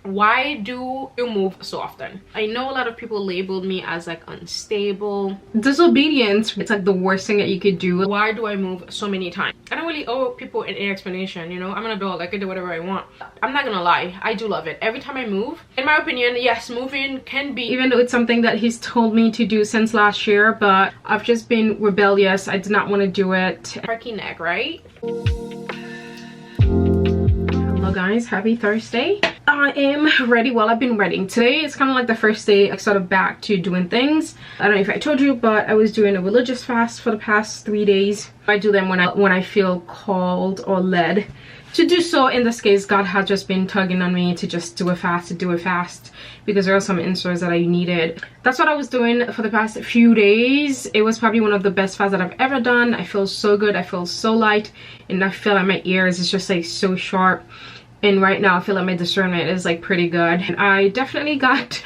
Why do you move so often? I know a lot of people labeled me as like unstable. Disobedience, it's like the worst thing that you could do. Why do I move so many times? I don't really owe people any explanation, you know? I'm an adult, I can do whatever I want. I'm not gonna lie, I do love it. Every time I move, in my opinion, yes, moving can be, even though it's something that he's told me to do since last year, but I've just been rebellious. I did not want to do it. Turkey neck, right? Hello guys, happy Thursday. I am ready. Well, I've been ready. Today it's kind of like the first day I started back to doing things. I don't know if I told you, but I was doing a religious fast for the past 3 days. I do them when I feel called or led to do so. In this case, God had just been tugging on me to just do a fast, because there are some answers that I needed. That's what I was doing for the past few days. It was probably one of the best fasts that I've ever done. I feel so good, I feel so light, and I feel like my ears is just like so sharp. And right now I feel like my discernment is like pretty good. And I definitely got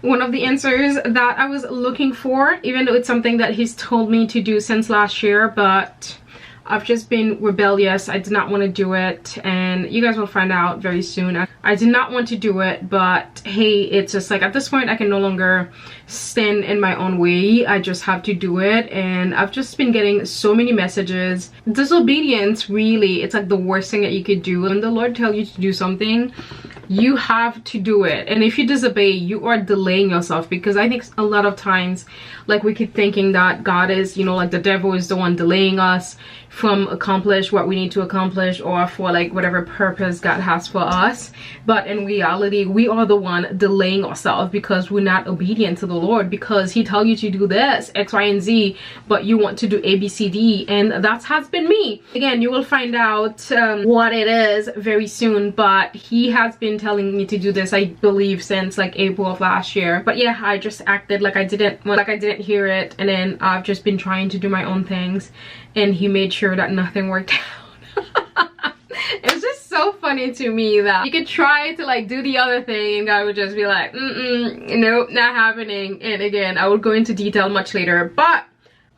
one of the answers that I was looking for, even though it's something that he's told me to do since last year, but I've just been rebellious. I did not want to do it, and you guys will find out very soon. I did not want to do it, but hey, it's just like at this point I can no longer stand in my own way. I just have to do it, and I've just been getting so many messages. Disobedience, really, it's like the worst thing that you could do. When the Lord tells you to do something, you have to do it, and if you disobey, you are delaying yourself. Because I think a lot of times, like, we keep thinking that God is, you know, like the devil is the one delaying us from accomplish what we need to accomplish, or for like whatever purpose God has for us. But in reality, we are the one delaying ourselves because we're not obedient to the Lord, because he tells you to do this X, Y, and Z, but you want to do A, B, C, D, and that has been me. Again, you will find out what it is very soon, but he has been telling me to do this, I believe, since like April of last year. But yeah, I just acted like I didn't hear it, and then I've just been trying to do my own things, and he made sure that nothing worked out. It's just so funny to me that you could try to like do the other thing and God would just be like, nope, not happening. And again, I will go into detail much later, but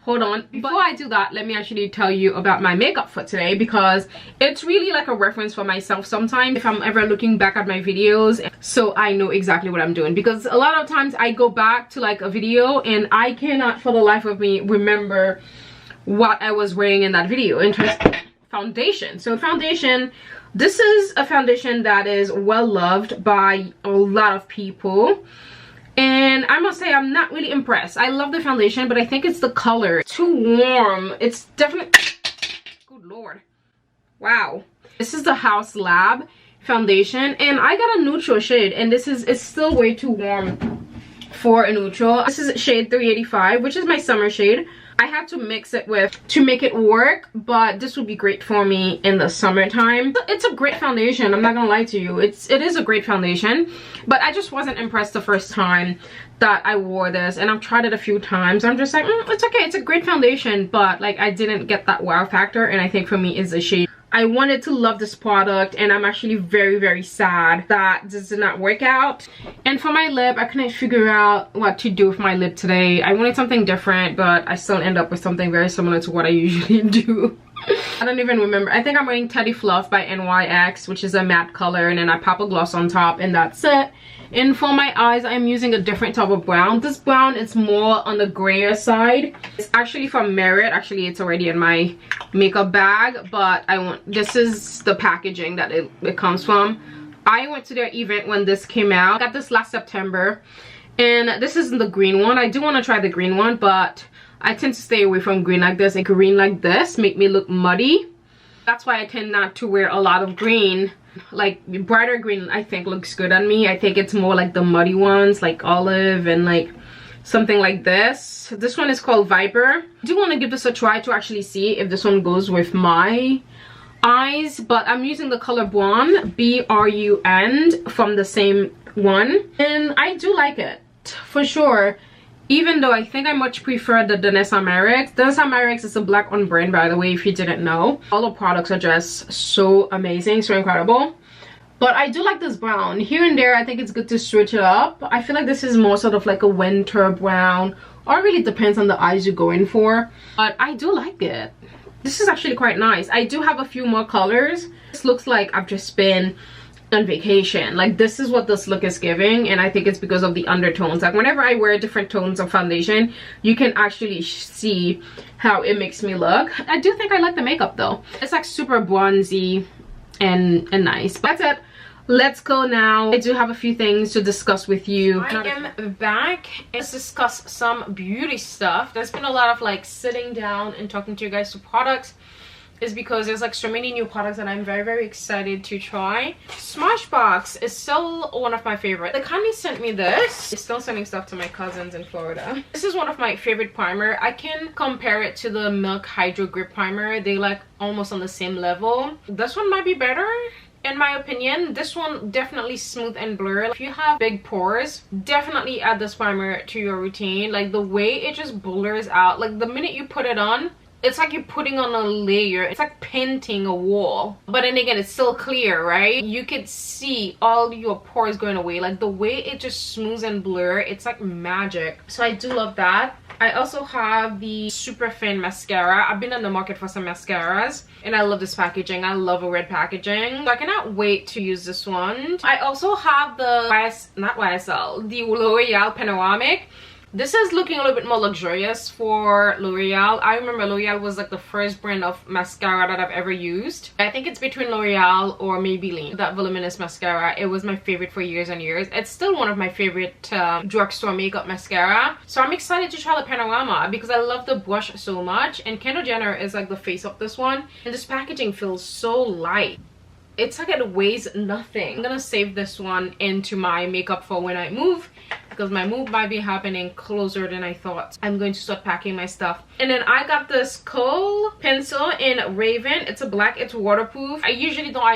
hold on. Before I do that, let me actually tell you about my makeup for today, because it's really like a reference for myself sometimes if I'm ever looking back at my videos, so I know exactly what I'm doing. Because a lot of times I go back to like a video and I cannot for the life of me remember what I was wearing in that video. Interesting. Foundation. So foundation, this is a foundation that is well loved by a lot of people, and I must say I'm not really impressed. I love the foundation, but I think it's the color. It's too warm. It's definitely, good lord, wow. This is the House Lab foundation, and I got a neutral shade, and this is, it's still way too warm for a neutral. This is shade 385, which is my summer shade. I had to mix it with to make it work, but this would be great for me in the summertime. It's a great foundation, I'm not gonna lie to you. It is a great foundation, but I just wasn't impressed the first time that I wore this, and I've tried it a few times. I'm just like, it's okay, it's a great foundation, but like I didn't get that wow factor, and I think for me is the shade. I wanted to love this product, and I'm actually very, very sad that this did not work out. And for my lip, I couldn't figure out what to do with my lip today. I wanted something different, but I still end up with something very similar to what I usually do. I don't even remember. I think I'm wearing Teddy Fluff by NYX, which is a matte color, and then I pop a gloss on top, and that's it. And for my eyes, I'm using a different type of brown. This brown is more on the grayer side. It's actually from Merit. Actually, it's already in my makeup bag, but this is the packaging that it comes from. I went to their event when this came out. I got this last September, and this isn't the green one. I do want to try the green one, but I tend to stay away from green like this. And green like this make me look muddy. That's why I tend not to wear a lot of green. Like brighter green I think looks good on me. I think it's more like the muddy ones, like olive and like something like this. This one is called Viper. I do want to give this a try to actually see if this one goes with my eyes, but I'm using the color Brun, B-R-U-N, from the same one, and I do like it for sure. Even though I think I much prefer the Danessa Merrick's. Danessa Merrick's is a black on brand, by the way, if you didn't know. All the products are just so amazing, so incredible. But I do like this brown. Here and there, I think it's good to switch it up. I feel like this is more sort of like a winter brown, or it really depends on the eyes you're going for. But I do like it. This is actually quite nice. I do have a few more colors. This looks like I've just been on vacation. Like, this is what this look is giving, and I think it's because of the undertones. Like, whenever I wear different tones of foundation, you can actually see how it makes me look. I do think I like the makeup though. It's like super bronzy and nice. But that's it. Let's go now. I do have a few things to discuss with you. I am back. Let's discuss some beauty stuff. There's been a lot of like sitting down and talking to you guys to products. Is because there's like so many new products that I'm very excited to try. Smashbox is still one of my favorites. They kindly sent me this. They're still sending stuff to my cousins in Florida. This is one of my favorite primer. I can compare it to the Milk Hydro Grip Primer. They like almost on the same level. This one might be better in my opinion. This one definitely smooth and blur. If you have big pores, definitely add this primer to your routine. Like the way it just blurs out, like the minute you put it on, it's like you're putting on a layer. It's like painting a wall, but then again it's still clear, right? You could see all your pores going away. Like the way it just smooths and blur, it's like magic. So I do love that. I also have the Super Fan mascara. I've been on the market for some mascaras and I love this packaging. I love a red packaging, so I cannot wait to use this one. I also have the the L'Oreal Panoramic. This is looking a little bit more luxurious for L'Oreal. I remember L'Oreal was like the first brand of mascara that I've ever used. I think it's between L'Oreal or Maybelline. That voluminous mascara, it was my favorite for years and years. It's still one of my favorite drugstore makeup mascara. So I'm excited to try the Panorama because I love the brush so much. And Kendall Jenner is like the face of this one. And this packaging feels so light. It's like it weighs nothing. I'm gonna save this one into my makeup for when I move, because my move might be happening closer than I thought. I'm going to start packing my stuff. And then I got this Kohl pencil in Raven. It's a black, it's waterproof. I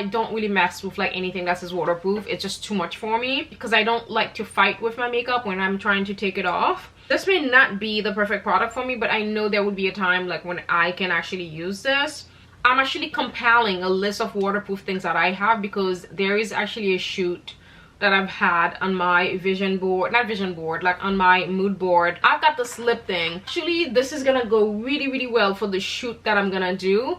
don't really mess with like anything that says waterproof. It's just too much for me because I don't like to fight with my makeup when I'm trying to take it off. This may not be the perfect product for me, but I know there would be a time like when I can actually use this. I'm actually compiling a list of waterproof things that I have because there is actually a shoot that I've had on my vision board, not vision board, like on my mood board. I've got this lip thing. Actually, this is gonna go really well for the shoot that I'm gonna do.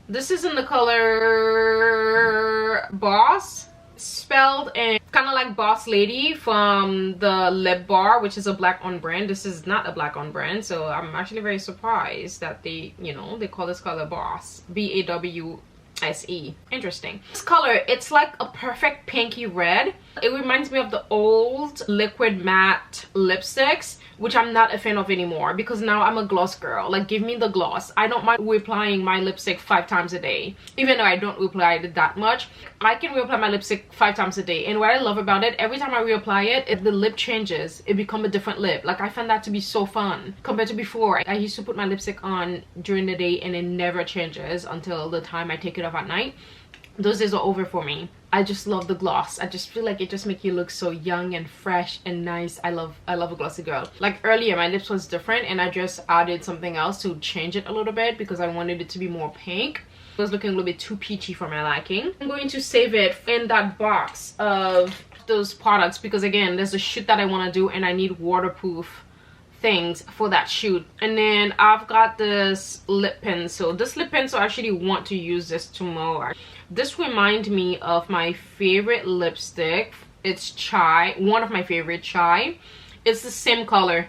This is in the color Boss, spelled in kind of like Boss Lady from the Lip Bar, which is a black on brand. This is not a black on brand, so I'm actually very surprised that they, you know, they call this color Boss, B-A-W-S-E. Interesting. This color, it's like a perfect pinky red. It reminds me of the old liquid matte lipsticks, which I'm not a fan of anymore because now I'm a gloss girl. Like, give me the gloss. I don't mind reapplying my lipstick 5 times a day, even though I don't reapply it that much. I can reapply my lipstick 5 times a day, and what I love about it, every time I reapply it, the lip changes. It becomes a different lip. Like, I find that to be so fun compared to before. I used to put my lipstick on during the day and it never changes until the time I take it off at night. Those days are over for me. I just love the gloss. I just feel like it just makes you look so young and fresh and nice. I love a glossy girl. Like earlier, my lips was different and I just added something else to change it a little bit because I wanted it to be more pink. It was looking a little bit too peachy for my liking. I'm going to save it in that box of those products because again, there's a shoot that I want to do and I need waterproof things for that shoot. And then I've got this lip pencil. This lip pencil, I actually want to use this tomorrow. This reminds me of my favorite lipstick. It's Chai, one of my favorite Chai. It's the same color.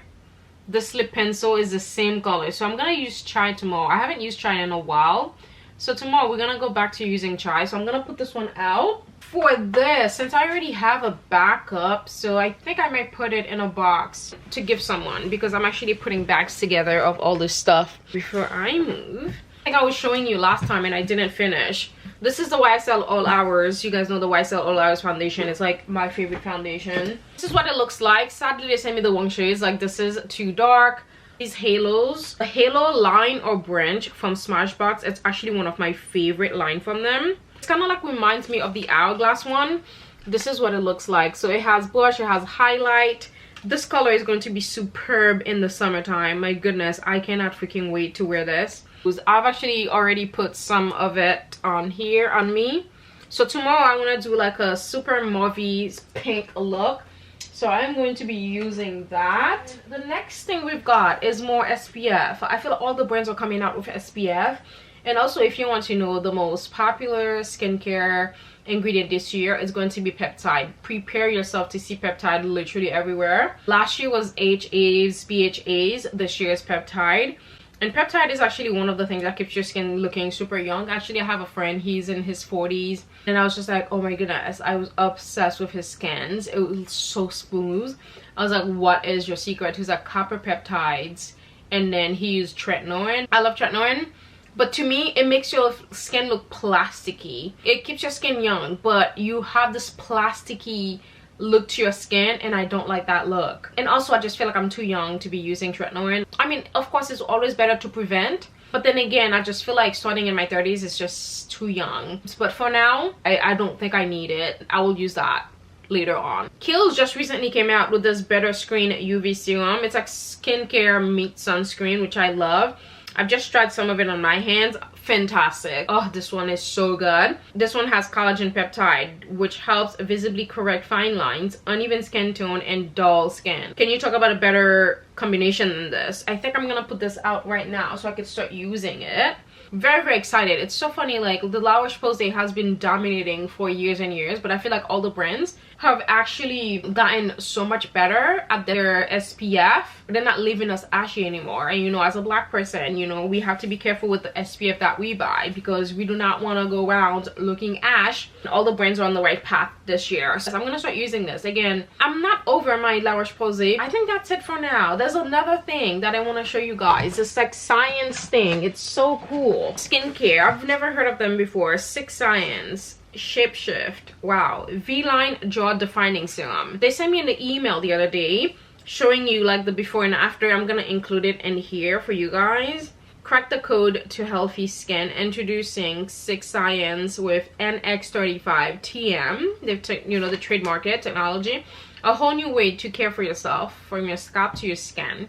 This lip pencil is the same color, so I'm gonna use Chai tomorrow. I haven't used Chai in a while, so tomorrow we're gonna go back to using Chai. So I'm gonna put this one out. For this, since I already have a backup, so I think I might put it in a box to give someone because I'm actually putting bags together of all this stuff before I move. I think I was showing you last time and I didn't finish. This is the YSL All Hours. You guys know the YSL All Hours foundation. It's like my favorite foundation. This is what it looks like. Sadly, they sent me the wrong shades. Like, this is too dark. These halos, the halo line or branch from Smashbox, it's actually one of my favorite line from them. It's kind of like reminds me of the Hourglass one. This is what it looks like. So it has blush, it has highlight. This color is going to be superb in the summertime. My goodness, I cannot freaking wait to wear this. I've actually already put some of it on here on me. So tomorrow I want to do like a super mauvey pink look. So I'm going to be using that. The next thing we've got is more SPF. I feel all the brands are coming out with SPF. And also, if you want to know the most popular skincare ingredient this year is going to be peptide. Prepare yourself to see peptide literally everywhere. Last year was HAs, BHAs. This year is peptide. And peptide is actually one of the things that keeps your skin looking super young. Actually, I have a friend, he's in his 40s, and I was just like, oh my goodness, I was obsessed with his skins. It was so smooth. I was like, what is your secret? He's like, copper peptides, and then he used tretinoin. I love tretinoin, but to me, it makes your skin look plasticky. It keeps your skin young, but you have this plasticky look to your skin, and I don't like that look. And also, I just feel like I'm too young to be using tretinoin. I mean, of course, it's always better to prevent, but then again, I just feel like starting in my 30s is just too young. But for now, I don't think I need it. I will use that later on. Kiehl's just recently came out with this Better Screen UV serum. It's like skincare meets sunscreen, which I love. I've just tried some of it on my hands. Fantastic. Oh, this one is so good. This one has collagen peptide, which helps visibly correct fine lines, uneven skin tone, and dull skin. Can you talk about a better combination than this? I think I'm gonna put this out right now so I can start using it. Very, very excited. It's so funny, like the La Roche-Posay has been dominating for years and years, but I feel like all the brands have actually gotten so much better at their SPF. They're not leaving us ashy anymore. And you know, as a black person, you know, we have to be careful with the SPF that we buy because we do not want to go around looking ash. All the brands are on the right path this year, so I'm gonna start using this. Again, I'm not over my La Roche-Posay. I think that's it for now. There's another thing that I want to show you guys. It's like science thing. It's so cool. Skincare, I've never heard of them before. 6 Science Shapeshift, wow, V-line jaw defining serum. They sent me an email the other day showing you like the before and after. I'm gonna include it in here for you guys. Crack the code to healthy skin. Introducing 6 Science with NX35 TM. They've you know, the trademark technology. A whole new way to care for yourself, from your scalp to your skin.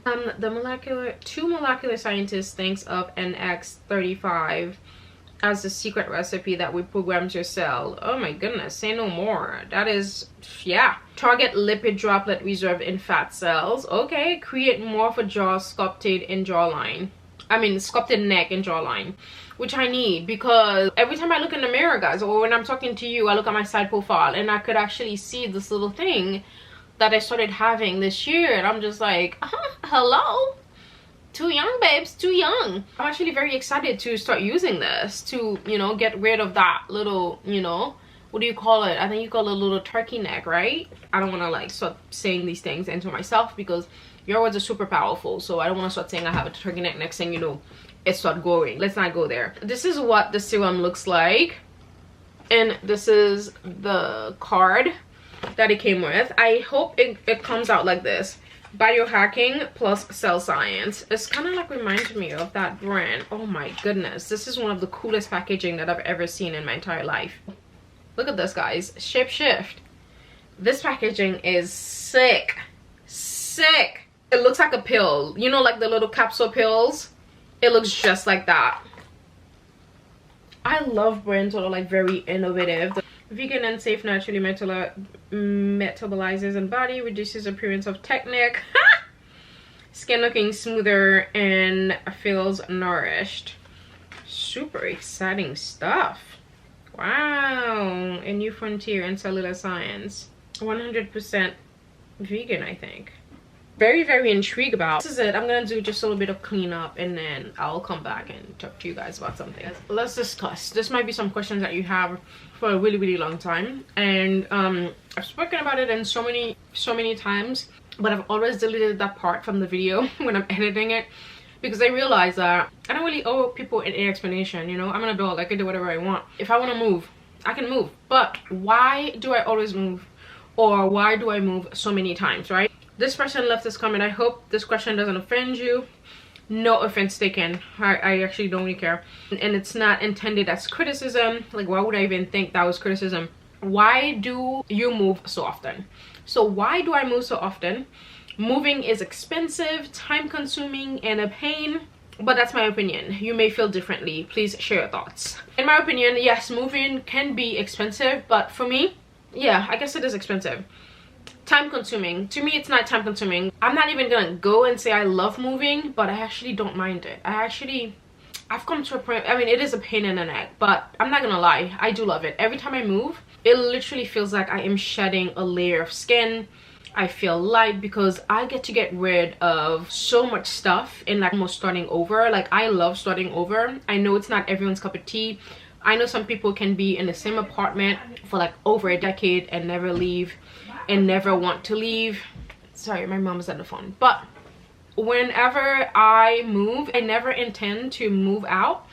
Two molecular scientists thinks of NX35 as the secret recipe that reprograms your cell. Oh my goodness, say no more. That is, yeah. Target lipid droplet reserved in fat cells. Okay, create more for jaw sculpted in jawline. I mean, sculpted neck and jawline, which I need because every time I look in the mirror, guys, or when I'm talking to you, I look at my side profile and I could actually see this little thing that I started having this year, and I'm just like, hello? Too young, babes, too young. I'm actually very excited to start using this to, you know, get rid of that little, you know, what do you call it? I think you call it a little turkey neck, right? I don't want to like start saying these things into myself because your words are super powerful, so I don't want to start saying I have a turkey neck. Next thing you know, it start growing. Let's not go there. This is what the serum looks like, and this is the card that it came with. I hope it comes out like this. Biohacking plus cell science. It's kind of like reminds me of that brand. Oh my goodness, this is one of the coolest packaging that I've ever seen in my entire life. Look at this, guys. Shapeshift. This packaging is sick. Sick. It looks like a pill, you know, like the little capsule pills. It looks just like that. I love brands that are like very innovative. Vegan and safe, naturally metabolizes in body, reduces appearance of technique. Skin looking smoother and feels nourished. Super exciting stuff. Wow, a new frontier in cellular science. 100% vegan, I think. Very, very intrigued about. This is it. I'm gonna do just a little bit of cleanup and then I'll come back and talk to you guys about something. Let's discuss. This might be some questions that you have for a really, really long time, and I've spoken about it in so many times, but I've always deleted that part from the video when I'm editing it because I realize that I don't really owe people an explanation. You know, I'm an adult. I can do whatever I want. If I want to move, I can move. But why do I always move, or why do I move so many times, right? This person left this comment. I hope this question doesn't offend you. No offense taken. I actually don't really care. And it's not intended as criticism. Like, why would I even think that was criticism? Why do you move so often? So why do I move so often? Moving is expensive, time consuming, and a pain. But that's my opinion. You may feel differently. Please share your thoughts. In my opinion, yes, moving can be expensive. But for me, yeah, I guess it is expensive. Time consuming. To me, it's not time consuming. I'm not even gonna go and say I love moving, but I actually don't mind it. I've come to a point, I mean, it is a pain in the neck, but I'm not gonna lie, I do love it. Every time I move, it literally feels like I am shedding a layer of skin. I feel light because I get to get rid of so much stuff and like almost starting over. Like, I love starting over. I know it's not everyone's cup of tea. I know some people can be in the same apartment for like over a decade and never leave and never want to leave. Sorry, my mom is on the phone. But whenever I move, I never intend to move out.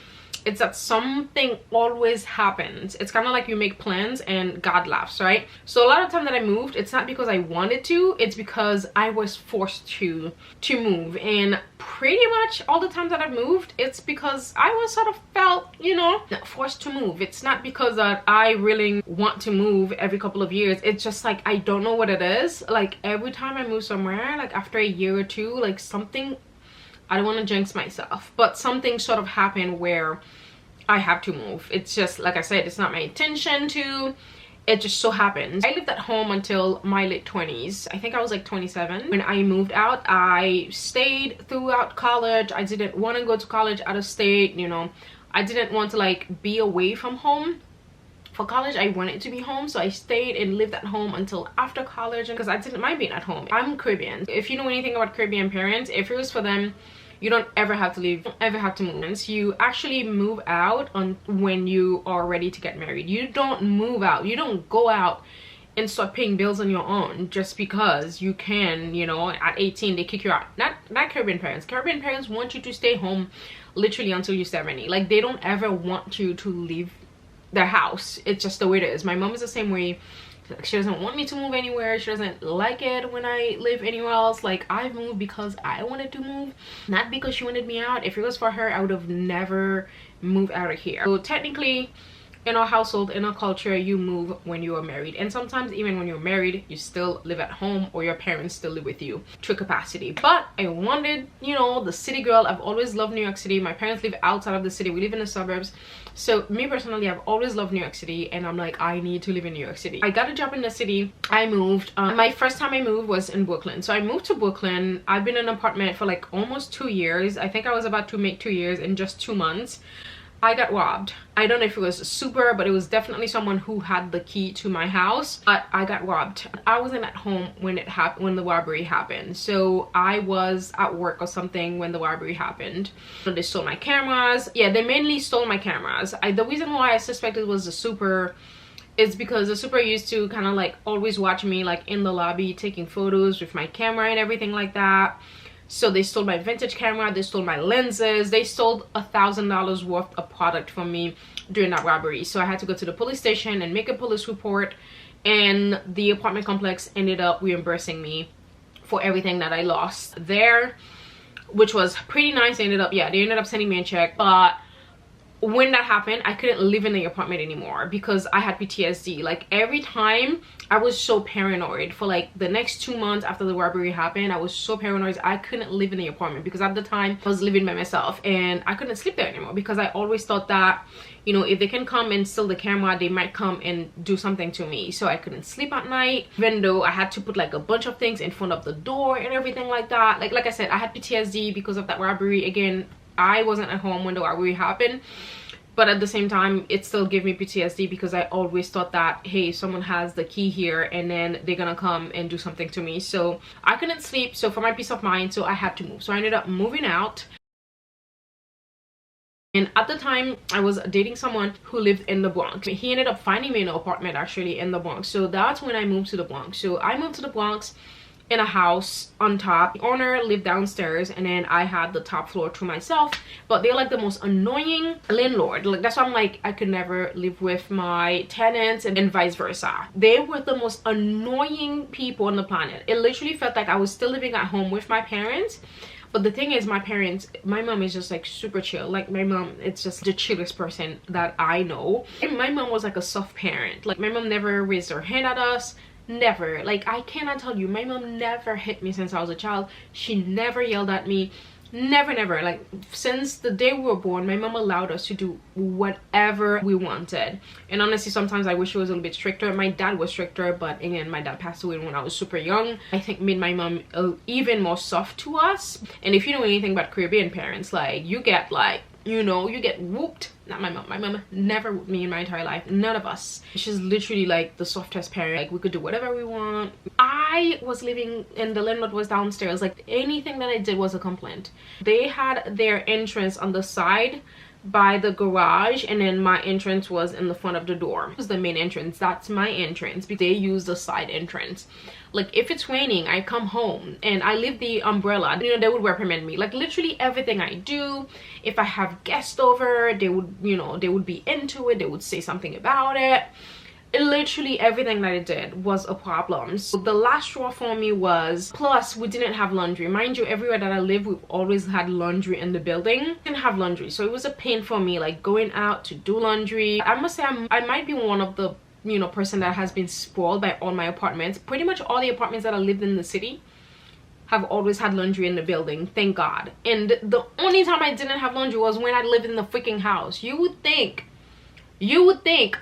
It's that something always happens. It's kind of like you make plans and God laughs, right? So a lot of time that I moved, it's not because I wanted to, it's because I was forced to move. And pretty much all the times that I've moved, it's because I was sort of felt, you know, forced to move. It's not because that I really want to move every couple of years. It's just like, I don't know what it is. Like, every time I move somewhere, like after a year or two, like something, I don't want to jinx myself, but something sort of happened where I have to move. It's just, like I said, it's not my intention to. It just so happens. I lived at home until my late 20s. I think I was like 27 when I moved out. I stayed throughout college. I didn't want to go to college out of state, you know. I didn't want to like be away from home. For college, I wanted to be home, so I stayed and lived at home until after college because I didn't mind being at home. I'm Caribbean. If you know anything about Caribbean parents, if it was for them, you don't ever have to leave, ever have to move. You actually move out on when you are ready to get married. You don't move out. You don't go out and start paying bills on your own just because you can, you know. At 18 they kick you out. Not Caribbean parents. Caribbean parents want you to stay home literally until you're 70. Like, they don't ever want you to leave their house. It's just the way it is. My mom is the same way. Like, she doesn't want me to move anywhere. She doesn't like it when I live anywhere else. Like, I moved because I wanted to move, not because she wanted me out. If it was for her, I would have never moved out of here. So technically, in our household, in our culture, you move when you are married. And sometimes even when you're married, you still live at home or your parents still live with you to capacity. But I wanted, you know, the city girl. I've always loved New York City. My parents live outside of the city. We live in the suburbs. So me personally, I've always loved New York City, and I'm like, I need to live in New York City. I got a job in the city. I moved. My first time I moved was in Brooklyn. So I moved to Brooklyn. I've been in an apartment for like almost 2 years. I think I was about to make 2 years in just 2 months. I got robbed. I don't know if it was super, but it was definitely someone who had the key to my house. But I got robbed. I wasn't at home when it happened, when the robbery happened. So I was at work or something when the robbery happened. So they stole my cameras. Yeah, they mainly stole my cameras. The reason why I suspected it was the super is because the super used to kind of like always watch me like in the lobby taking photos with my camera and everything like that. So they stole my vintage camera, they stole my lenses, they stole $1,000 worth of product from me during that robbery. So I had to go to the police station and make a police report, and the apartment complex ended up reimbursing me for everything that I lost there, which was pretty nice. They ended up sending me a check. But when that happened, I couldn't live in the apartment anymore because I had PTSD. Like, every time I was so paranoid. For like the next 2 months after the robbery happened, I was so paranoid. I couldn't live in the apartment because at the time I was living by myself and I couldn't sleep there anymore because I always thought that, you know, if they can come and steal the camera, they might come and do something to me. So I couldn't sleep at night, even though I had to put like a bunch of things in front of the door and everything like that. Like I said, I had PTSD because of that robbery. Again, I wasn't at home when the robbery happened, but at the same time it still gave me PTSD because I always thought that, hey, someone has the key here and then they're gonna come and do something to me. So I couldn't sleep. So for my peace of mind, so I had to move. So I ended up moving out. And at the time, I was dating someone who lived in the Bronx. He ended up finding me an apartment actually in the Bronx. So that's when I moved to the Bronx. So I moved to the Bronx in a house on top. The owner lived downstairs and then I had the top floor to myself. But they're like the most annoying landlord. Like, that's why I'm like, I could never live with my tenants, and vice versa. They were the most annoying people on the planet. It literally felt like I was still living at home with my parents. But the thing is, my mom is just like super chill. Like, my mom, it's just the chillest person that I know. And my mom was like a soft parent. Like, my mom never raised her hand at us. Never. Like, I cannot tell you, my mom never hit me since I was a child. She never yelled at me. Never. Like, since the day we were born, my mom allowed us to do whatever we wanted. And honestly, sometimes I wish she was a little bit stricter. My dad was stricter, but again, my dad passed away when I was super young. I think made my mom even more soft to us. And if you know anything about Caribbean parents, like, you get like you know, you get whooped. Not my mom. My mom never whooped me in my entire life. None of us. She's literally like the softest parent. Like we could do whatever we want. I was living and the landlord was downstairs. Like anything that I did was a complaint. They had their entrance on the side by the garage, and then my entrance was in the front of the door. It was the main entrance. That's my entrance because they use the side entrance. Like if it's raining, I come home and I leave the umbrella, you know, they would reprimand me. Like literally everything I do, if I have guests over, they would, you know, they would be into it, they would say something about it. Literally everything that I did was a problem. So the last straw for me was, plus we didn't have laundry. Mind you, everywhere that I live, we've always had laundry in the building. Didn't have laundry, so it was a pain for me, like going out to do laundry. I must say I might be one of the, you know, person that has been spoiled by all my apartments. Pretty much all the apartments that I lived in the city have always had laundry in the building, thank God. And the only time I didn't have laundry was when I lived in the freaking house. You would think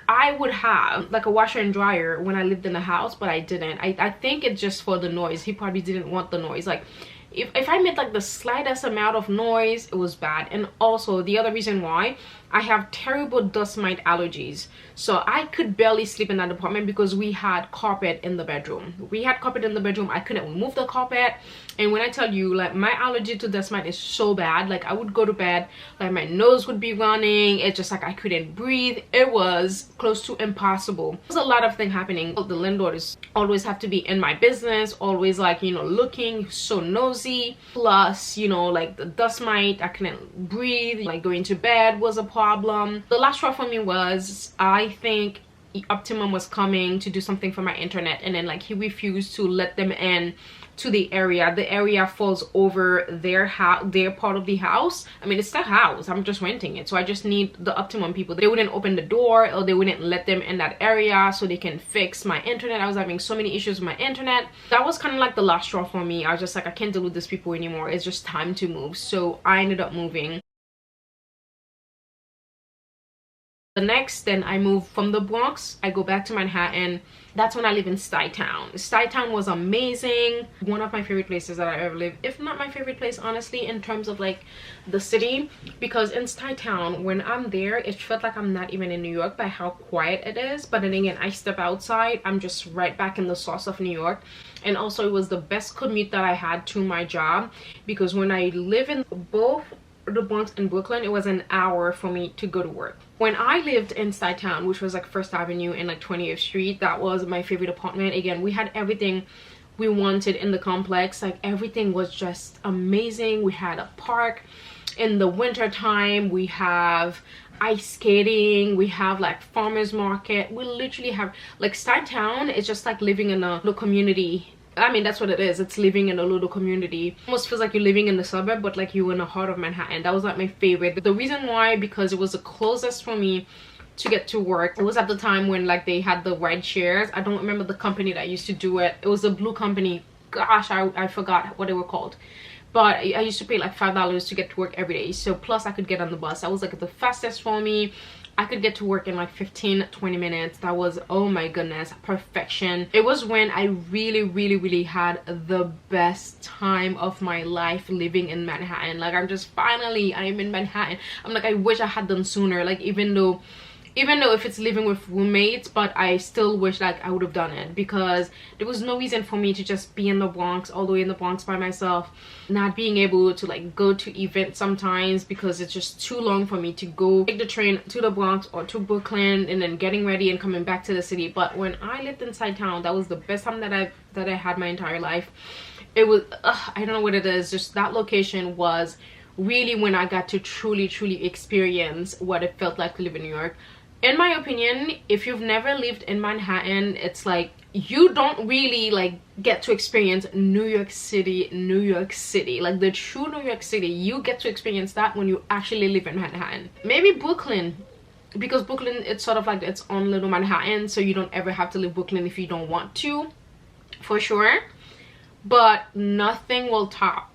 I would have like a washer and dryer when I lived in the house, but I didn't. I think it's just for the noise. He probably didn't want the noise. Like if I made like the slightest amount of noise, it was bad. And also the other reason why, I have terrible dust mite allergies, so I could barely sleep in that apartment because we had carpet in the bedroom. I couldn't remove the carpet, and when I tell you, like, my allergy to dust mite is so bad, like I would go to bed, like my nose would be running, it's just like I couldn't breathe. It was close to impossible. There's a lot of things happening. The landlord is always have to be in my business, always like, you know, looking, so nosy. Plus, you know, like the dust mite, I couldn't breathe, like going to bed was a problem. The last straw for me was, I think Optimum was coming to do something for my internet, and then like he refused to let them in to the area falls over their house, their part of the house. I mean, it's their house, I'm just renting it, so I just need the Optimum people. They wouldn't open the door, or they wouldn't let them in that area so they can fix my internet. I was having so many issues with my internet. That was kind of like the last straw for me. I was just like, I can't deal with these people anymore, it's just time to move. So I ended up moving. The next, then I moved from the Bronx, I go back to Manhattan. That's when I live in Stuytown. Stuytown was amazing. One of my favorite places that I ever lived, if not my favorite place, honestly, in terms of like the city. Because in Stuytown, when I'm there, it felt like I'm not even in New York by how quiet it is. But then again, I step outside, I'm just right back in the sauce of New York. And also it was the best commute that I had to my job, because when I live in both the Bronx and Brooklyn, it was an hour for me to go to work. When I lived in Stuytown, which was like First Avenue and like 20th Street, that was my favorite apartment. Again, we had everything we wanted in the complex. Like everything was just amazing. We had a park in the winter time, we have ice skating, we have like farmers market. We literally have like Stuytown is just like living in a little community. I mean, that's what it is. It's living in a little community. Almost feels like you're living in the suburb, but like you're in the heart of Manhattan. That was like my favorite. The reason why, because it was the closest for me to get to work. It was at the time when like they had the ride shares. I don't remember the company that used to do it. It was a blue company. Gosh, I forgot what they were called. But I used to pay like $5 to get to work every day. So plus I could get on the bus. That was like the fastest for me. I could get to work in like 15-20 minutes. That was, oh my goodness, perfection. It was when I really had the best time of my life living in Manhattan. Like I'm just finally, I'm in Manhattan. I'm like, I wish I had done sooner. Like even though if it's living with roommates, but I still wish like I would have done it, because there was no reason for me to just be in the Bronx, all the way in the Bronx by myself, not being able to like go to events sometimes because it's just too long for me to go take the train to the Bronx or to Brooklyn and then getting ready and coming back to the city. But when I lived inside town, that was the best time that I had my entire life. It was I don't know what it is, just that location was really when I got to truly experience what it felt like to live in New York. In my opinion, if you've never lived in Manhattan, it's like you don't really like get to experience New York City. Like the true New York City, you get to experience that when you actually live in Manhattan. Maybe Brooklyn, because Brooklyn, it's sort of like its own little Manhattan, so you don't ever have to live Brooklyn if you don't want to, for sure. But nothing will top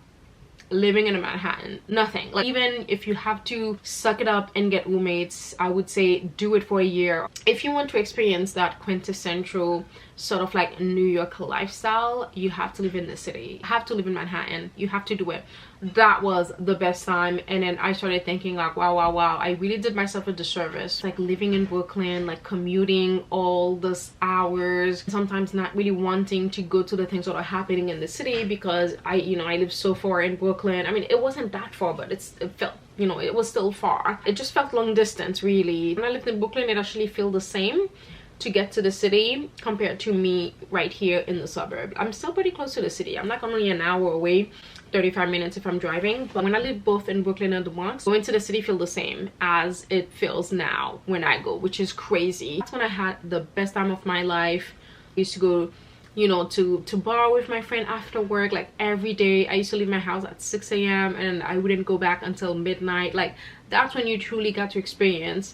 living in a Manhattan. Nothing. Like even if you have to suck it up and get roommates, I would say do it for a year. If you want to experience that quintessential sort of like New York lifestyle, you have to live in the city. You have to live in Manhattan. You have to do it. that was the best time. And then I started thinking like, wow, I really did myself a disservice, like living in Brooklyn, like commuting all those hours, sometimes not really wanting to go to the things that are happening in the city because I live so far in Brooklyn. I mean, it wasn't that far, but it felt, it was still far. It just felt long distance really. When I lived in Brooklyn, it actually felt the same to get to the city compared to me right here in the suburb. I'm still pretty close to the city. I'm like only an hour away, 35 minutes if I'm driving. But when I live both in Brooklyn and the Bronx, going to the city feels the same as it feels now when I go, which is crazy. That's when I had the best time of my life. I used to go, to bar with my friend after work, like every day. I used to leave my house at 6 a.m. and I wouldn't go back until midnight. Like, that's when you truly got to experience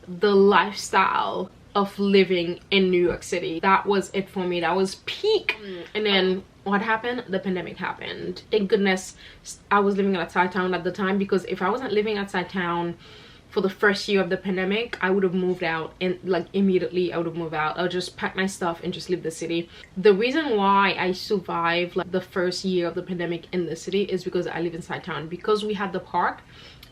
the lifestyle of living in New York City. That was it for me. That was peak. And then what happened? The pandemic happened. Thank goodness I was living outside town at the time, because if I wasn't living outside town for the first year of the pandemic, I would have moved out, and like immediately I would have moved out. I'll just pack my stuff and just leave the city. The reason why I survived like the first year of the pandemic in the city is because I live inside town. Because we had the park,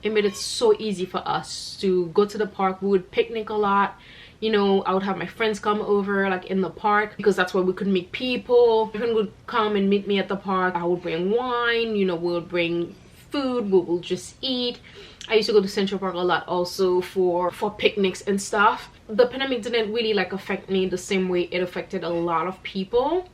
it made it so easy for us to go to the park. We would picnic a lot. I would have my friends come over like in the park, because that's where we could meet people. Everyone would come and meet me at the park. I would bring wine, we would bring food, we will just eat. I used to go to Central Park a lot also for picnics and stuff. The pandemic didn't really like affect me the same way it affected a lot of people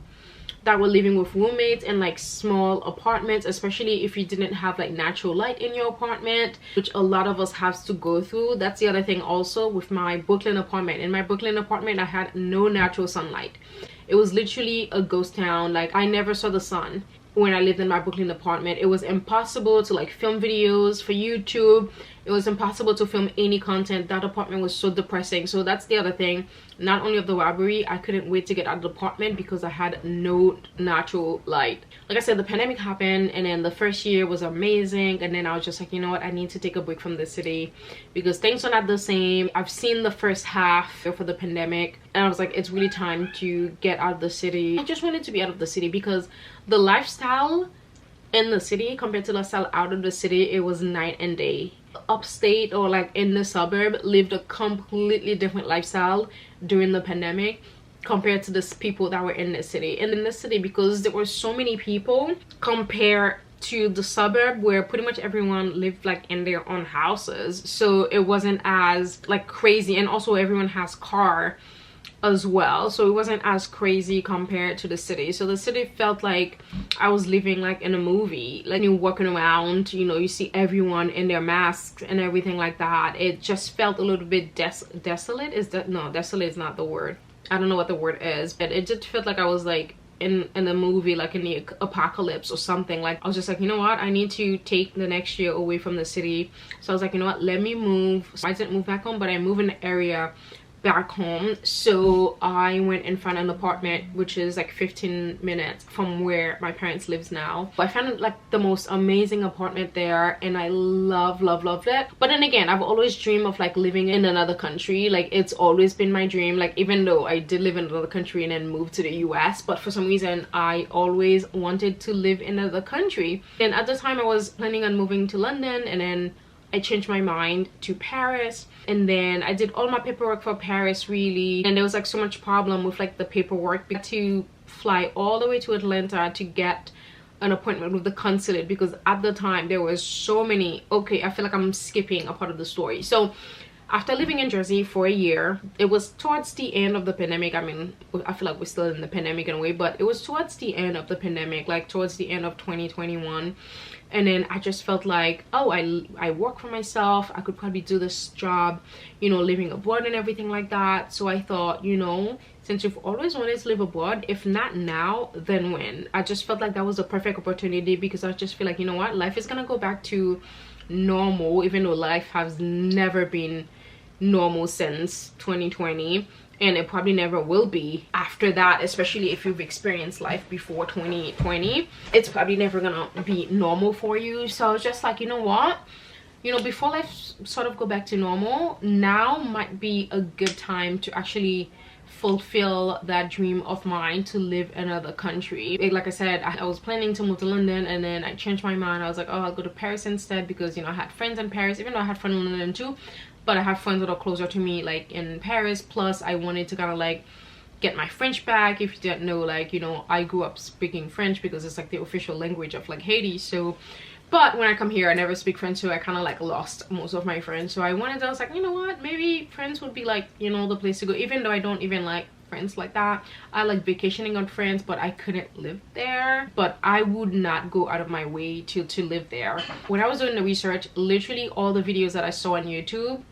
that were living with roommates in like small apartments, especially if you didn't have like natural light in your apartment, which a lot of us have to go through. That's the other thing also with my Brooklyn apartment. In my Brooklyn apartment, I had no natural sunlight. It was literally a ghost town. Like, I never saw the sun when I lived in my Brooklyn apartment. It was impossible to like film videos for YouTube. It was impossible to film any content. That apartment was so depressing. So that's the other thing. Not only of the robbery, I couldn't wait to get out of the apartment because I had no natural light. Like I said, the pandemic happened, and then the first year was amazing, and then I was just like, you know what, I need to take a break from the city because things are not the same. I've seen the first half for the pandemic, and I was like, it's really time to get out of the city. I just wanted to be out of the city because the lifestyle in the city compared to the lifestyle out of the city, it was night and day. Upstate or like in the suburb lived a completely different lifestyle during the pandemic compared to the people that were in the city. And in the city, because there were so many people compared to the suburb where pretty much everyone lived like in their own houses, so it wasn't as like crazy. And also everyone has car as well, so it wasn't as crazy compared to the city. So the city felt like I was living like in a movie. Like, you're walking around, you see everyone in their masks and everything like that. It just felt a little bit desolate. Desolate is not the word. I don't know what the word is, but it just felt like I was like in a movie, like in the apocalypse or something. Like, I was just like, you know what, I need to take the next year away from the city. So I was like, you know what, let me move. So I didn't move back home, but I moved in an area back home. So I went and found an apartment which is like 15 minutes from where my parents lives now. I found like the most amazing apartment there, and I loved it. But then again, I've always dreamed of like living in another country. Like, it's always been my dream. Like, even though I did live in another country and then moved to the US, but for some reason I always wanted to live in another country. And at the time I was planning on moving to London, and then I changed my mind to Paris, and then I did all my paperwork for Paris really, and there was like so much problem with like the paperwork. We had to fly all the way to Atlanta to get an appointment with the consulate, because at the time there was so many. Okay, I feel like I'm skipping a part of the story. So after living in Jersey for a year, it was towards the end of the pandemic. I mean, I feel like we're still in the pandemic in a way, but it was towards the end of the pandemic, like towards the end of 2021. And then I just felt like, oh, I work for myself. I could probably do this job, living abroad and everything like that. So I thought, since you've always wanted to live abroad, if not now, then when? I just felt like that was a perfect opportunity, because I just feel like, you know what, life is gonna go back to normal, even though life has never been normal since 2020. And it probably never will be after that, especially if you've experienced life before 2020. It's probably never gonna be normal for you. So I was just like, you know what, before life sort of go back to normal, now might be a good time to actually fulfill that dream of mine to live in another country. Like I said, I was planning to move to London, and then I changed my mind. I was like, oh, I'll go to Paris instead, because you know, I had friends in Paris, even though I had friends in London too, but I have friends that are closer to me like in Paris. Plus I wanted to kind of like get my French back. If you didn't know, like, you know, I grew up speaking French because it's like the official language of like Haiti. So but when I come here, I never speak French, so I kind of like lost most of my friends. So I was like, you know what, maybe France would be like, you know, the place to go. Even though I don't even like France like that, I like vacationing on France, but I couldn't live there. But I would not go out of my way to live there. When I was doing the research, literally all the videos that I saw on YouTube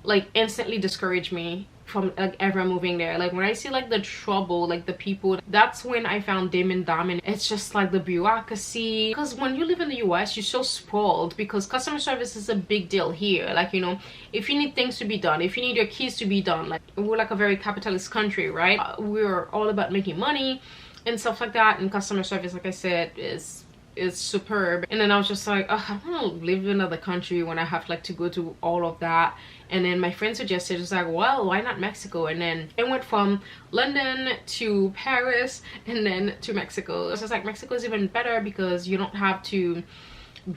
like instantly discouraged me from like ever moving there. Like when I see like the trouble, like the people, that's when I found dim and dumb. And it's just like the bureaucracy, because when you live in the US, you're so spoiled, because customer service is a big deal here. Like, you know, if you need things to be done, if you need your keys to be done, like we're like a very capitalist country, right? We're all about making money and stuff like that, and customer service, like I said, is superb. And then I was just like, oh, I want to live in another country when I have like to go to all of that. And then my friend suggested, it's like, well, why not Mexico? And then it went from London to Paris and then to Mexico. It's just like, Mexico is even better because you don't have to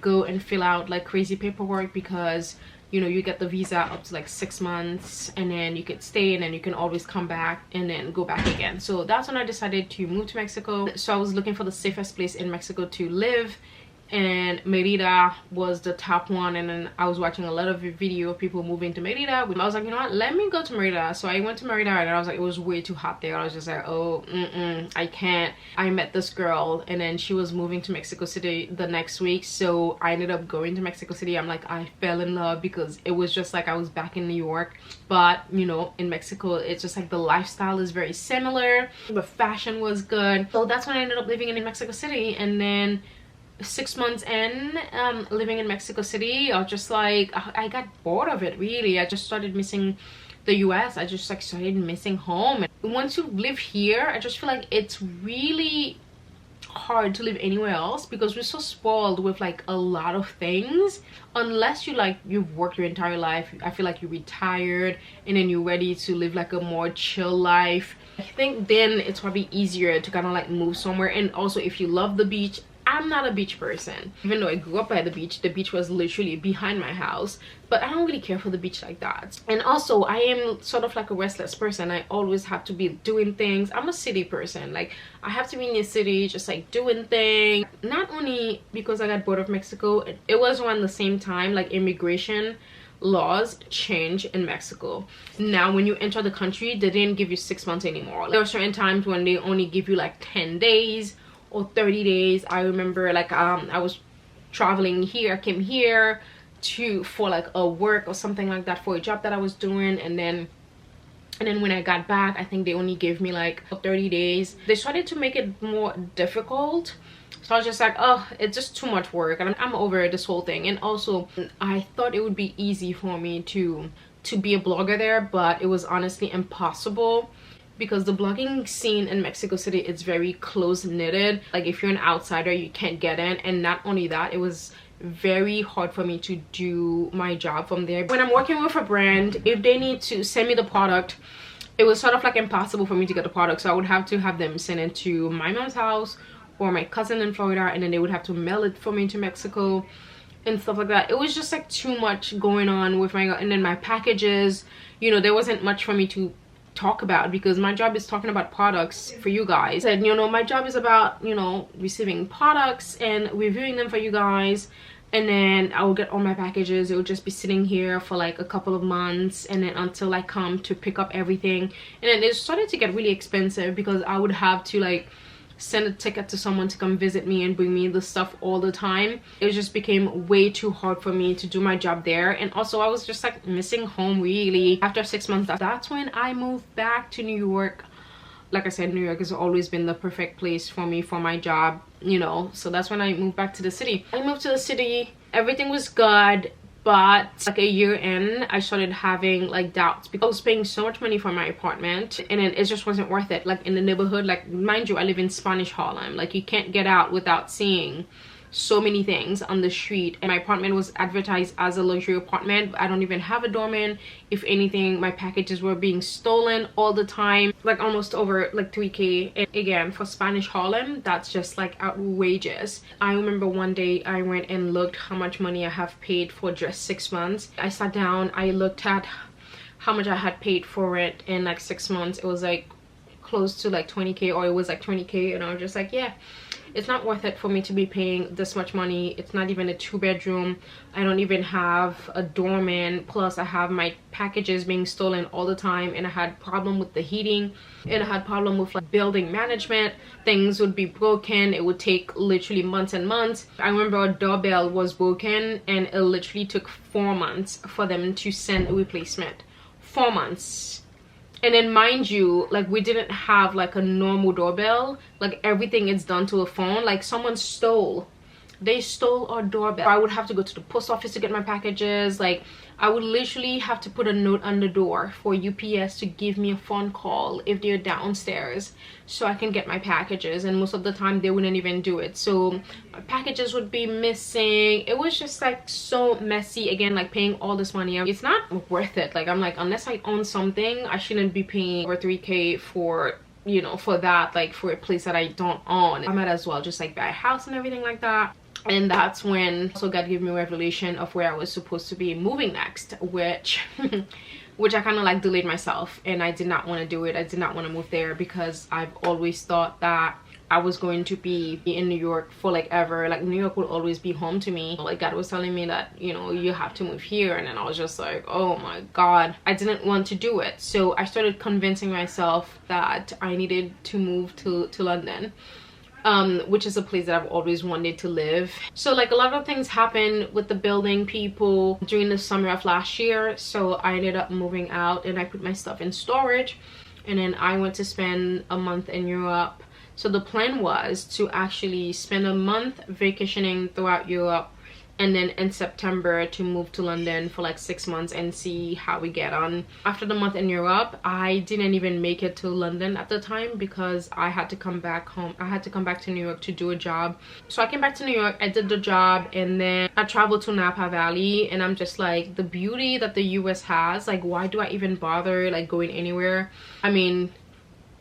go and fill out like crazy paperwork, because you know, you get the visa up to like 6 months, and then you could stay, and then you can always come back and then go back again. So that's when I decided to move to Mexico. So I was looking for the safest place in Mexico to live, and Merida was the top one. And then I was watching a lot of video of people moving to Merida. I was like, you know what, let me go to Merida. So I went to Merida, and I was like, it was way too hot there. I was just like, oh, I can't. I met this girl, and then she was moving to Mexico City the next week, so I ended up going to Mexico City. I'm like, I fell in love, because it was just like I was back in New York, but you know, in Mexico, it's just like the lifestyle is very similar, the fashion was good. So that's when I ended up living in Mexico City. And then 6 months in living in Mexico City, I was just like, I got bored of it, really. I just started missing the US. I just like started missing home. And once you live here, I just feel like it's really hard to live anywhere else, because we're so spoiled with like a lot of things. Unless you like, you've worked your entire life, I feel like you're retired and then you're ready to live like a more chill life, I think then it's probably easier to kind of like move somewhere. And also, if you love the beach, I'm not a beach person. Even though I grew up by the beach was literally behind my house, but I don't really care for the beach like that. And also, I am sort of like a restless person. I always have to be doing things. I'm a city person. Like, I have to be in the city, just like doing things. Not only because I got bored of Mexico, it was around the same time like immigration laws change in Mexico. Now when you enter the country, they didn't give you 6 months anymore. There are certain times when they only give you like 10 days or 30 days. I remember like I was traveling here, I came here for like a work or something like that, for a job that I was doing, and then when I got back, I think they only gave me like 30 days. They started to make it more difficult. So I was just like, oh, it's just too much work, and I'm over this whole thing. And also, I thought it would be easy for me to be a blogger there, but it was honestly impossible, because the blogging scene in Mexico City is very close-knitted. Like, if you're an outsider, you can't get in. And not only that, it was very hard for me to do my job from there. When I'm working with a brand, if they need to send me the product, it was sort of like impossible for me to get the product. So I would have to have them send it to my mom's house or my cousin in Florida, and then they would have to mail it for me to Mexico and stuff like that. It was just like too much going on with and then my packages, you know, there wasn't much for me to talk about, because my job is talking about products for you guys. And you know, my job is about, you know, receiving products and reviewing them for you guys. And then I will get all my packages. It will just be sitting here for like a couple of months, and then until I come to pick up everything. And then it started to get really expensive, because I would have to like send a ticket to someone to come visit me and bring me the stuff all the time. It just became way too hard for me to do my job there. And also, I was just like missing home, really. After 6 months, that's when I moved back to New York. Like I said, New York has always been the perfect place for me for my job, you know. So that's when I moved back to the city. I moved to the city, everything was good. But like a year in, I started having like doubts, because I was paying so much money for my apartment, and then it just wasn't worth it. Like in the neighborhood, like mind you, I live in Spanish Harlem. Like you can't get out without seeing so many things on the street, and my apartment was advertised as a luxury apartment. I don't even have a doorman. If anything, my packages were being stolen all the time, like almost over like 3K. And again, for Spanish Harlem, that's just like outrageous. I remember one day I went and looked how much money I have paid for just 6 months. I sat down, I looked at how much I had paid for it in like 6 months. It was like close to like 20K, or it was like 20K, and I was just like, yeah, it's not worth it for me to be paying this much money. It's not even a 2-bedroom. I don't even have a doorman, plus I have my packages being stolen all the time, and I had problem with the heating, and I had problem with like building management. Things would be broken. It would take literally months and months. I remember a doorbell was broken, and it literally took 4 months for them to send a replacement. 4 months. And then mind you, like, we didn't have like a normal doorbell. Like, everything is done to a phone. Like, someone stole, they stole our doorbell. I would have to go to the post office to get my packages. Like, I would literally have to put a note on the door for UPS to give me a phone call if they're downstairs, so I can get my packages. And most of the time they wouldn't even do it, so my packages would be missing. It was just like so messy. Again, like, paying all this money, it's not worth it. Like, I'm like, unless I own something, I shouldn't be paying over 3K for, you know, for that, like for a place that I don't own. I might as well just like buy a house and everything like that. And that's when also God gave me a revelation of where I was supposed to be moving next, which I kind of like delayed myself, and I did not want to do it. I did not want to move there because I've always thought that I was going to be in New York for like ever. Like, New York would always be home to me. Like, God was telling me that, you know, you have to move here, and then I was just like, oh my God, I didn't want to do it. So I started convincing myself that I needed to move to London, which is a place that I've always wanted to live. So like, a lot of things happened with the building people during the summer of last year, so I ended up moving out, and I put my stuff in storage, and then I went to spend a month in Europe. So the plan was to actually spend a month vacationing throughout Europe, and then in September to move to London for like 6 months and see how we get on. After the month in Europe, I didn't even make it to London at the time because I had to come back home. I had to come back to New York to do a job. So I came back to New York, I did the job, and then I traveled to Napa Valley, and I'm just like, the beauty that the US has, like, why do I even bother like going anywhere? I mean,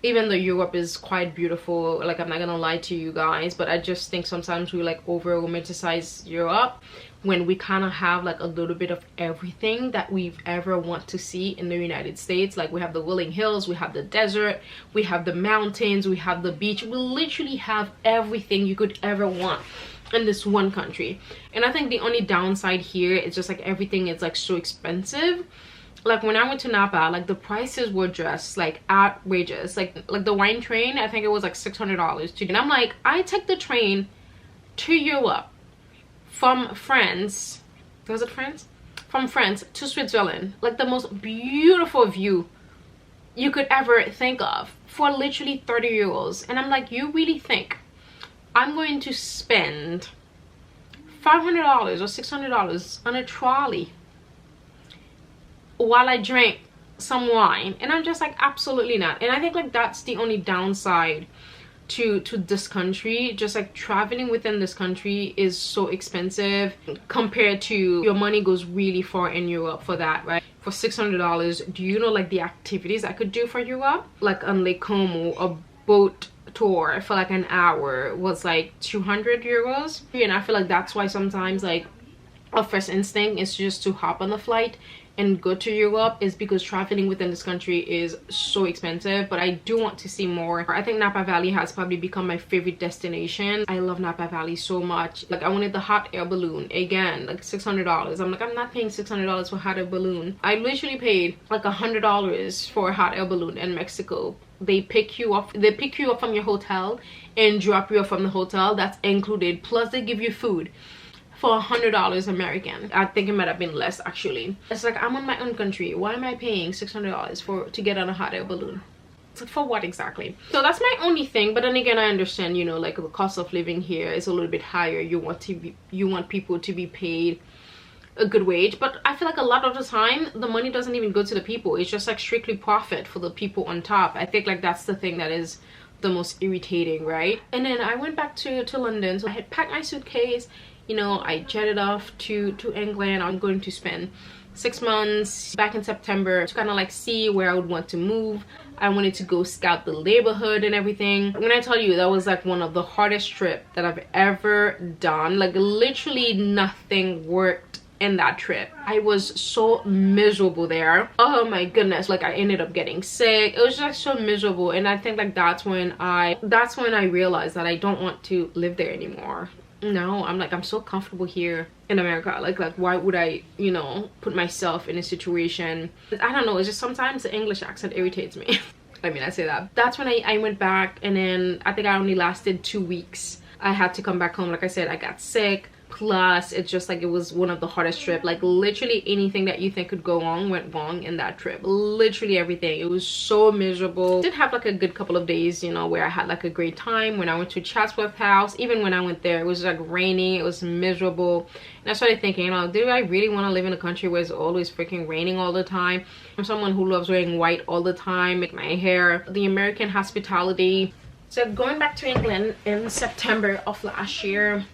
even though Europe is quite beautiful, like, I'm not gonna lie to you guys, but I just think sometimes we like over romanticize Europe when we kind of have like a little bit of everything that we've ever want to see in the United States. Like, we have the rolling hills, we have the desert, we have the mountains, we have the beach. We literally have everything you could ever want in this one country. And I think the only downside here is just like everything is like so expensive. Like, when I went to Napa, like, the prices were just like outrageous. Like the wine train, I think it was like $600 to, and I'm like, I take the train to Europe from France, was it France? From France to Switzerland, like the most beautiful view you could ever think of, for literally 30 euros. And I'm like, you really think I'm going to spend $500 or $600 on a trolley while I drank some wine? And I'm just like, absolutely not. And I think like that's the only downside to this country. Just like, traveling within this country is so expensive compared to, your money goes really far in Europe for that, right? For $600, do you know like the activities I could do for Europe? Like, on Lake Como, a boat tour for like an hour was like 200 euros. And I feel like that's why sometimes like our first instinct is just to hop on the flight and go to Europe, is because traveling within this country is so expensive. But I do want to see more. I think Napa Valley has probably become my favorite destination. I love Napa Valley so much. Like, I wanted the hot air balloon, again, like $600. I'm like, I'm not paying $600 for a hot air balloon. I literally paid like $100 for a hot air balloon in Mexico. They pick you up from your hotel and drop you off from the hotel. That's included, plus they give you food for $100 American. I think it might have been less, actually. It's like, I'm in my own country, why am I paying $600 to get on a hot air balloon? It's like, for what exactly? So that's my only thing. But then again, I understand, you know, like, the cost of living here is a little bit higher. You want people to be paid a good wage, but I feel like a lot of the time the money doesn't even go to the people. It's just like strictly profit for the people on top. I think like that's the thing that is the most irritating, right? And then I went back to London, so I had packed my suitcase. You know, I jetted off to England. I'm going to spend 6 months back in September to kind of like see where I would want to move. I wanted to go scout the neighborhood and everything. When I tell you, that was like one of the hardest trips that I've ever done. Like literally nothing worked in that trip. I was so miserable there. Oh my goodness, like I ended up getting sick. It was just so miserable, and I think like that's when I realized that I don't want to live there anymore. No, I'm so comfortable here in America. Like why would I, you know, put myself in a situation? I don't know, it's just sometimes the English accent irritates me. I mean, I say that. That's when I went back, and then I think I only lasted 2 weeks. I had to come back home. Like I said, I got sick. Plus, it's just like it was one of the hardest trips. Like literally anything that you think could go wrong went wrong in that trip. Literally everything. It was so miserable. I did have like a good couple of days, you know, where I had like a great time. When I went to Chatsworth House, even when I went there, it was like raining. It was miserable. And I started thinking, you know, do I really want to live in a country where it's always freaking raining all the time? I'm someone who loves wearing white all the time, make my hair. The American hospitality. So going back to England in September of last year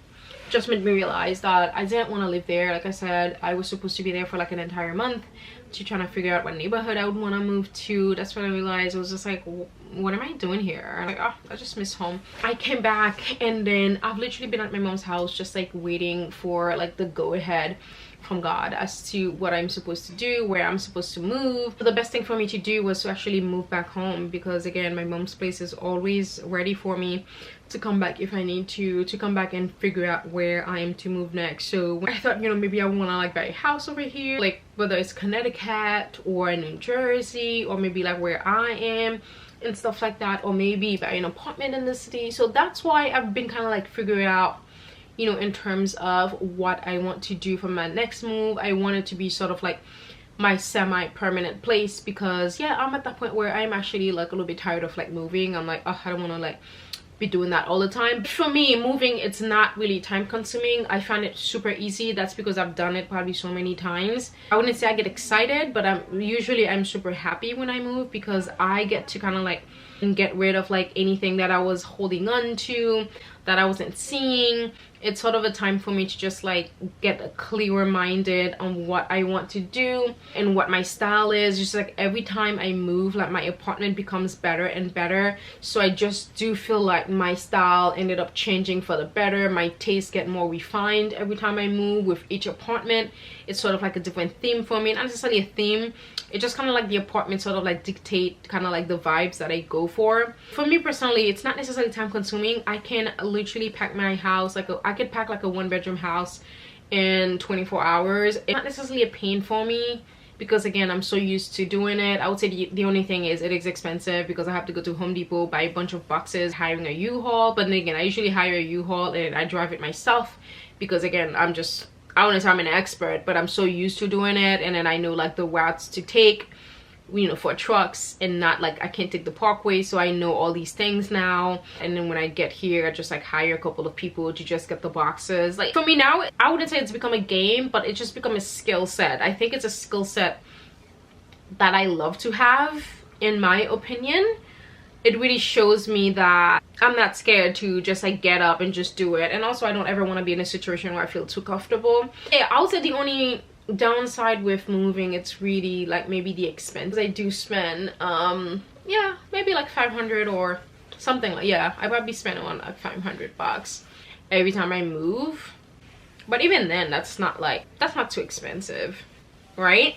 just made me realize that I didn't want to live there. Like I said, I was supposed to be there for like an entire month to trying to figure out what neighborhood I would want to move to. That's when I realized I was just like, what am I doing here? Like, oh, I just miss home. I came back, and then I've literally been at my mom's house just like waiting for like the go-ahead from God as to what I'm supposed to do, where I'm supposed to move. The best thing for me to do was to actually move back home, because again, my mom's place is always ready for me to come back if I need to come back and figure out where I am to move next. So I thought, you know, maybe I want to like buy a house over here, like whether it's Connecticut or New Jersey, or maybe like where I am and stuff like that, or maybe buy an apartment in the city. So that's why I've been kind of like figuring out, you know, in terms of what I want to do for my next move. I want it to be sort of like my semi-permanent place, because yeah, I'm at that point where I'm actually like a little bit tired of like moving. I'm like, oh, I don't want to like be doing that all the time. For me, moving, it's not really time consuming. I find it super easy. That's because I've done it probably so many times. I wouldn't say I get excited, but I'm super happy when I move, because I get to kind of like get rid of like anything that I was holding on to, that I wasn't seeing. It's sort of a time for me to just like get clearer minded on what I want to do and what my style is. Just like every time I move, like my apartment becomes better and better. So I just do feel like my style ended up changing for the better. My tastes get more refined every time I move. With each apartment, it's sort of like a different theme for me. Not necessarily a theme, it's just kind of like the apartment sort of like dictate kind of like the vibes that I go for. For me personally, it's not necessarily time consuming. I can literally pack my house like I could pack like a 1-bedroom house in 24 hours. It's not necessarily a pain for me, because again, I'm so used to doing it. I would say the only thing is it is expensive, because I have to go to Home Depot, buy a bunch of boxes, hiring a U-Haul. But then again, I usually hire a U-Haul and I drive it myself, because again, I wouldn't say I'm an expert, but I'm so used to doing it. And then I know like the routes to take, you know, for trucks, and not like I can't take the parkway, so I know all these things now. And then when I get here, I just like hire a couple of people to just get the boxes. Like for me now, I wouldn't say it's become a game, but it's just become a skill set. I think it's a skill set that I love to have, in my opinion. It really shows me that I'm not scared to just like get up and just do it. And also, I don't ever want to be in a situation where I feel too comfortable. Yeah, I would say the only downside with moving, it's really like maybe the expense. I do spend yeah, maybe like 500 or something. Like, yeah, I probably spend on like 500 bucks every time I move. But even then, that's not too expensive, right?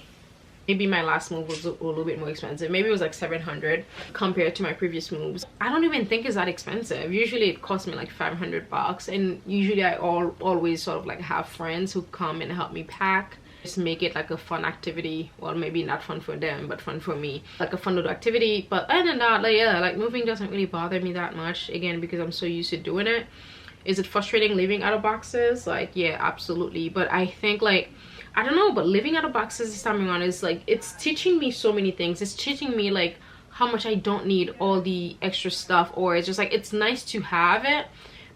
Maybe my last move was a little bit more expensive. Maybe it was like 700 compared to my previous moves. I don't even think it's that expensive. Usually it costs me like 500 bucks, and usually I always sort of like have friends who come and help me pack. Just make it like a fun activity. Well, maybe not fun for them, but fun for me, like a fun little activity. But other than that, like yeah, like moving doesn't really bother me that much, again, because I'm so used to doing it. Is it frustrating living out of boxes? Like yeah, absolutely. But I think like, I don't know, but living out of boxes this time around is like, it's teaching me so many things. It's teaching me like how much I don't need all the extra stuff, or it's just like, it's nice to have it,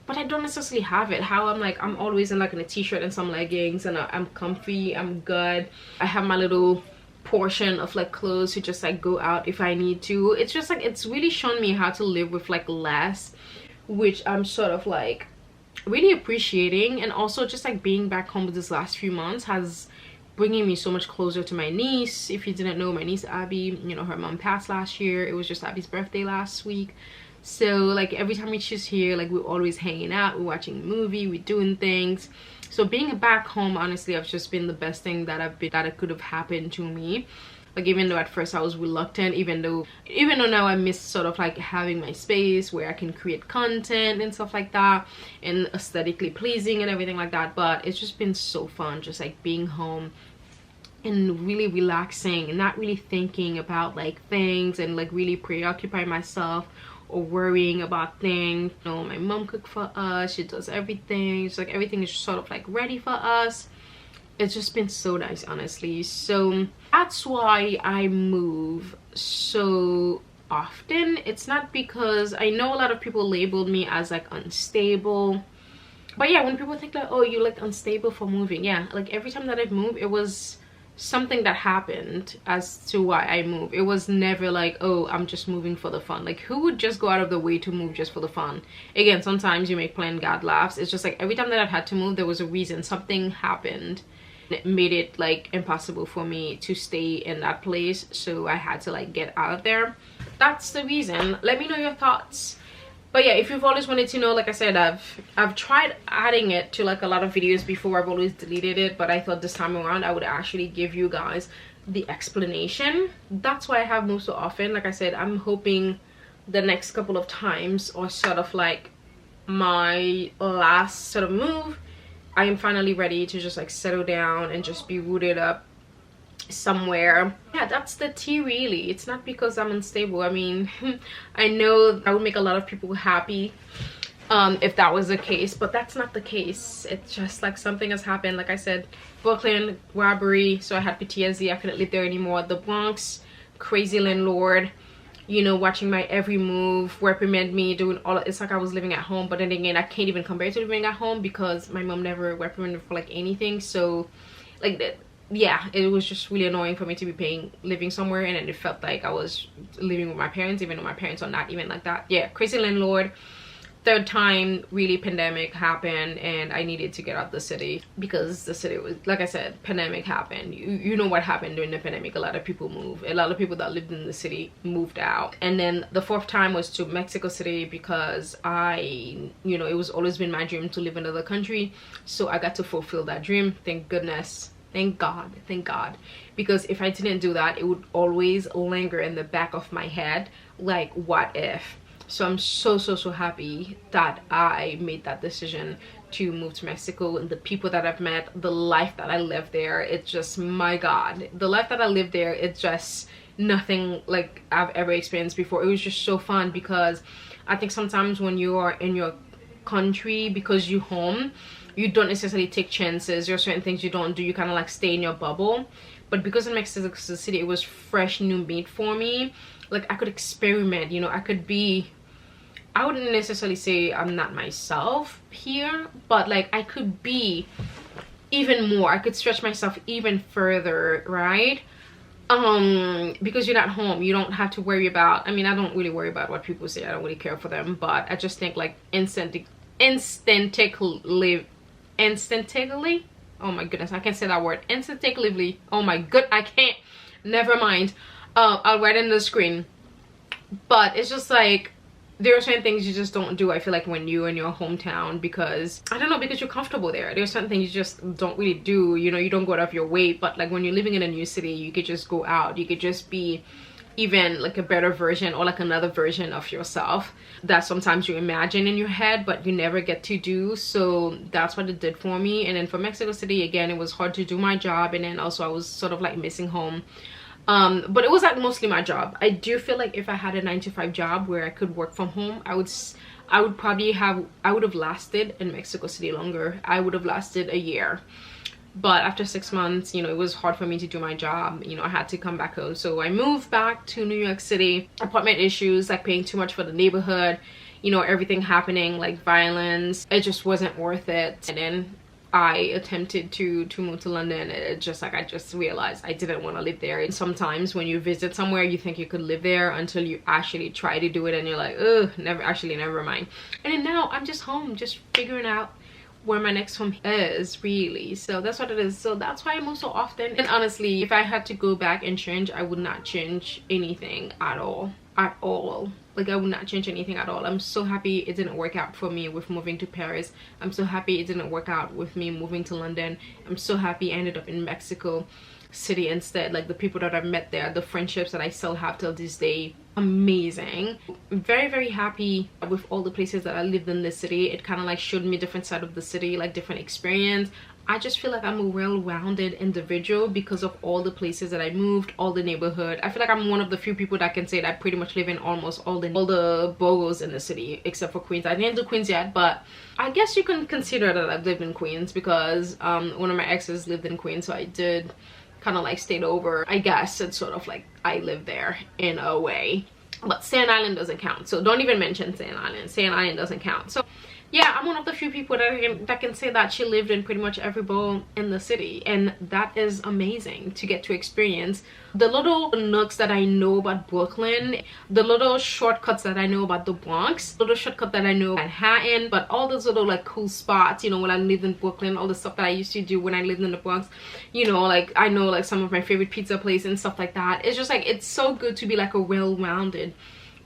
but I don't necessarily have it. How I'm always in like in a t-shirt and some leggings, and I'm comfy, I'm good. I have my little portion of like clothes to just like go out if I need to. It's just like, it's really shown me how to live with like less, which I'm sort of like really appreciating. And also just like being back home this last few months has bringing me so much closer to my niece. If you didn't know, my niece Abby, you know, her mom passed last year. It was just Abby's birthday last week. So like every time she's here, like we're always hanging out, we're watching a movie, we're doing things. So being back home, honestly, I've just been the best thing that it could have happened to me. Like, even though at first I was reluctant, even though now I miss sort of like having my space where I can create content and stuff like that, and aesthetically pleasing and everything like that. But it's just been so fun just like being home and really relaxing and not really thinking about like things and like really preoccupying myself or worrying about things. You know, my mom cooks for us, she does everything. It's like everything is sort of like ready for us. It's just been so nice, honestly. So that's why I move so often. It's not because I know a lot of people labeled me as like unstable, but yeah, when people think like, oh, you like unstable for moving, yeah, like every time that I've moved, it was something that happened as to why I move. It was never like, oh, I'm just moving for the fun. Like, who would just go out of the way to move just for the fun? Again, sometimes you make plan, God laughs. It's just like every time that I've had to move, there was a reason. Something happened. It made it like impossible for me to stay in that place, so I had to like get out of there. That's the reason. Let me know your thoughts. But yeah, if you've always wanted to know, like I said, I've tried adding it to like a lot of videos before. I've always deleted it, but I thought this time around I would actually give you guys the explanation. That's why I have moved so often. Like I said, I'm hoping the next couple of times are sort of like my last sort of move. I am finally ready to just like settle down and just be rooted up somewhere. Yeah, that's the tea really. It's not because I'm unstable. I mean, I know I would make a lot of people happy if that was the case, but that's not the case. It's just like something has happened. Like I said, Brooklyn robbery, so I had PTSD. I couldn't live there anymore. The Bronx, crazy landlord, you know, watching my every move, reprimand me, doing all. It's like I was living at home, but then again, I can't even compare to living at home because my mom never reprimanded for like anything. So like that, yeah, it was just really annoying for me to be living somewhere, and then it felt like I was living with my parents, even though my parents are not even like that. Yeah, crazy landlord. Third time really pandemic happened and I needed to get out the city because the city was, like I said, pandemic happened. You know what happened during the pandemic. A lot of people moved. A lot of people that lived in the city moved out. And then the fourth time was to Mexico City because you know, it was always been my dream to live in another country, so I got to fulfill that dream. Thank goodness. Thank God. Thank God. Because if I didn't do that, it would always linger in the back of my head like, what if? So I'm so happy that I made that decision to move to Mexico. And the people that I've met, the life that I lived there, it's just, my God, the life that I lived there, it's just nothing like I've ever experienced before. It was just so fun because I think sometimes when you are in your country, because you're home, you don't necessarily take chances. There are certain things you don't do. You kind of like stay in your bubble. But because in Mexico City, it was fresh new meat for me. Like, I could experiment, you know, I could be, I wouldn't necessarily say I'm not myself here, but like I could be even more. I could stretch myself even further, right? Because you're not home, you don't have to worry about, I mean, I don't really worry about what people say. I don't really care for them, but I just think like instantly, oh my goodness, I can't say that word. Instinctively, oh my god, I can't, never mind. I'll write it in the screen. But it's just like, there are certain things you just don't do, I feel like, when you're in your hometown, because I don't know, because you're comfortable there. There's certain things you just don't really do, you know, you don't go out of your way. But like when you're living in a new city, you could just go out, you could just be even like a better version or like another version of yourself that sometimes you imagine in your head but you never get to do. So that's what it did for me. And then for Mexico City, again, it was hard to do my job, and then also I was sort of like missing home. But it was like mostly my job. I do feel like if I had a 9-to-5 job where I could work from home, I would have lasted in Mexico City longer. I would have lasted a year. But after 6 months, you know, it was hard for me to do my job. You know, I had to come back home. So I moved back to New York City. Apartment issues, like paying too much for the neighborhood, you know, everything happening, like violence. It just wasn't worth it. And then I attempted to move to London, it just like I just realized I didn't want to live there. And sometimes when you visit somewhere, you think you could live there until you actually try to do it, and you're like, ugh, never mind. And then now I'm just home, just figuring out where my next home is, really. So that's what it is. So that's why I move so often. And honestly, if I had to go back and change, I would not change anything at all. Like, I would not change anything at all. I'm so happy it didn't work out for me with moving to Paris. I'm so happy it didn't work out with me moving to London. I'm so happy I ended up in Mexico City instead. Like, the people that I've met there, the friendships that I still have till this day, amazing. I'm very, very happy with all the places that I lived in this city. It kind of like showed me different side of the city, like different experience. I just feel like I'm a well-rounded individual because of all the places that I moved, all the neighborhood. I feel like I'm one of the few people that can say that I pretty much live in almost all the boroughs in the city, except for Queens. I didn't do Queens yet, but I guess you can consider that I've lived in Queens, because one of my exes lived in Queens, so I did kind of like stayed over. I guess it's sort of like I live there in a way. But Staten Island doesn't count, so don't even mention Staten Island. Staten Island doesn't count. So yeah, I'm one of the few people that can say that she lived in pretty much every borough in the city, and that is amazing to get to experience. The little nooks that I know about Brooklyn, the little shortcuts that I know about the Bronx, little shortcut that I know about Manhattan, but all those little like cool spots, you know, when I lived in Brooklyn, all the stuff that I used to do when I lived in the Bronx, you know, like I know like some of my favorite pizza places and stuff like that. It's just like, it's so good to be like a well-rounded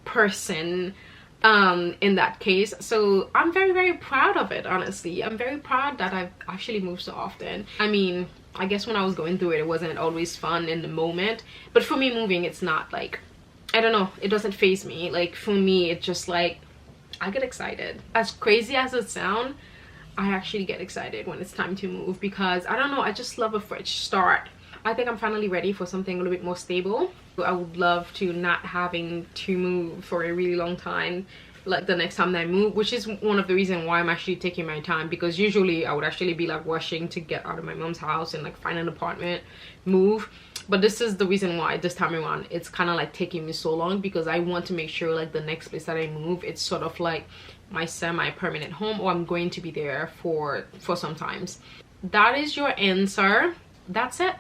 person in that case. So I'm very, very proud of it. Honestly, I'm very proud that I've actually moved so often. I mean, I guess when I was going through it, it wasn't always fun in the moment, but for me, moving, it's not like, I don't know, it doesn't faze me. Like, for me, it's just like I get excited. As crazy as it sounds, I actually get excited when it's time to move, because I don't know, I just love a fresh start. I think I'm finally ready for something a little bit more stable. I would love to not having to move for a really long time, like the next time that I move, which is one of the reasons why I'm actually taking my time, because usually I would actually be like rushing to get out of my mom's house and like find an apartment, move. But this is the reason why this time around it's kind of like taking me so long, because I want to make sure like the next place that I move, it's sort of like my semi-permanent home, or I'm going to be there for some times. That is your answer. That's it.